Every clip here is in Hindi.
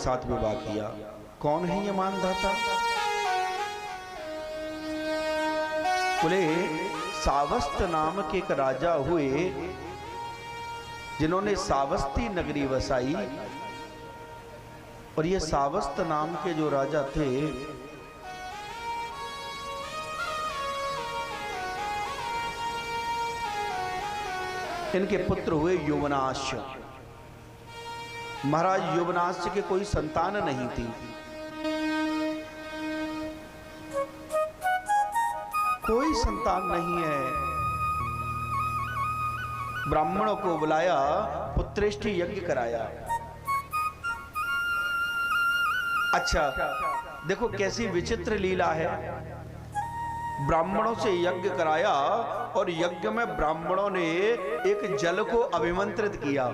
साथ विवाह किया। कौन है ये मानधाता? बोले सावस्त नाम के एक राजा हुए जिन्होंने सावस्ती नगरी वसाई। और ये सावस्त नाम के जो राजा थे इनके पुत्र हुए यौवनाश्य। महाराज यौवनाश्य के कोई संतान नहीं थी। कोई संतान नहीं है। ब्राह्मणों को बुलाया, पुत्रेष्टि यज्ञ कराया। अच्छा देखो कैसी विचित्र लीला है। ब्राह्मणों से यज्ञ कराया और यज्ञ में ब्राह्मणों ने एक जल को अभिमंत्रित किया।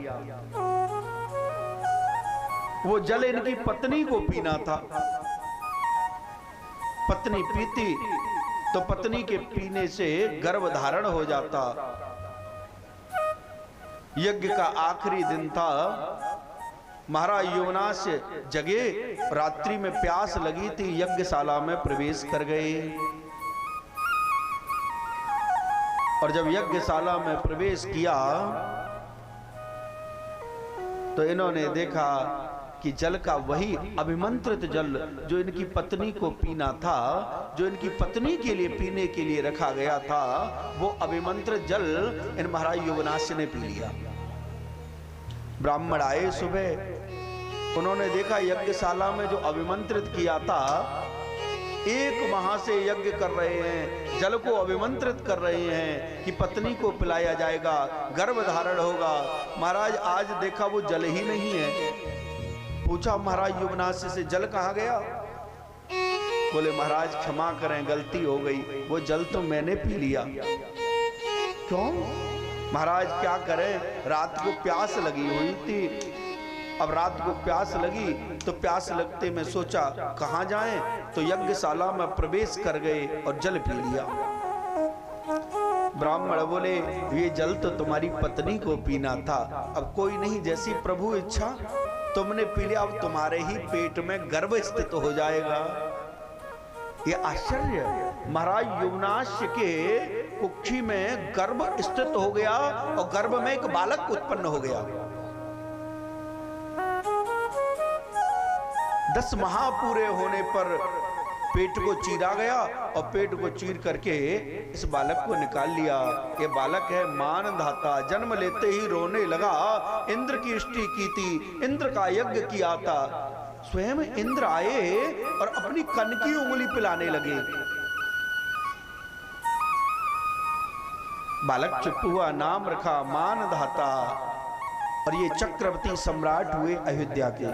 वो जल इनकी पत्नी को पीना था। पत्नी पीती तो पत्नी के पीने से गर्भ धारण हो जाता। यज्ञ का आखिरी दिन था। महाराज यौवनाश्य जगे, रात्रि में प्यास लगी थी, यज्ञशाला में प्रवेश कर गए। और जब यज्ञशाला में प्रवेश किया तो इन्होंने देखा कि जल का वही अभिमंत्रित जल जो इनकी पत्नी को पीना था, जो इनकी पत्नी के लिए पीने के लिए रखा गया था, वो अभिमंत्रित जल इन महाराज यौवनाश्य ने पी लिया। ब्राह्मण आए सुबह, उन्होंने देखा यज्ञशाला में जो अभिमंत्रित किया था, एक माह से यज्ञ कर रहे हैं, जल को अभिमंत्रित कर रहे हैं कि पत्नी को पिलाया जाएगा, गर्भ धारण होगा। महाराज आज देखा वो जल ही नहीं है। पूछा महाराज यौवनाश्य से जल कहाँ गया? बोले महाराज क्षमा करें, गलती हो गई, वो जल तो मैंने पी लिया। क्यों? महाराज क्या करें, रात को प्यास लगी हुई थी। अब रात को प्यास लगी तो प्यास लगते में सोचा कहाँ जाएं, तो यज्ञशाला में प्रवेश कर गए और जल पी लिया। ब्राह्मण बोले ये जल तो तुम्हारी पत्नी को पीना था। अब कोई नहीं, जैसी प्रभु इच्छा, तुमने पी लिया, अब तुम्हारे ही पेट में गर्भ स्थित हो जाएगा। ये आश्चर्य। महाराज यौवनाश्य के कुक्षी में गर्भ स्थित हो गया और गर्भ में एक बालक उत्पन्न हो गया। 10 माह पूरे होने पर पेट को चीरा गया और पेट को चीर करके इस बालक को निकाल लिया। ये बालक है मानधाता। जन्म लेते ही रोने लगा। इंद्र की इष्टि की थी, इंद्र का यज्ञ किया था। स्वयं इंद्र आए और अपनी कनकी उंगली पिलाने लगे। बालक चुप हुआ, नाम रखा मानधाता। और ये चक्रवर्ती सम्राट हुए अयोध्या के।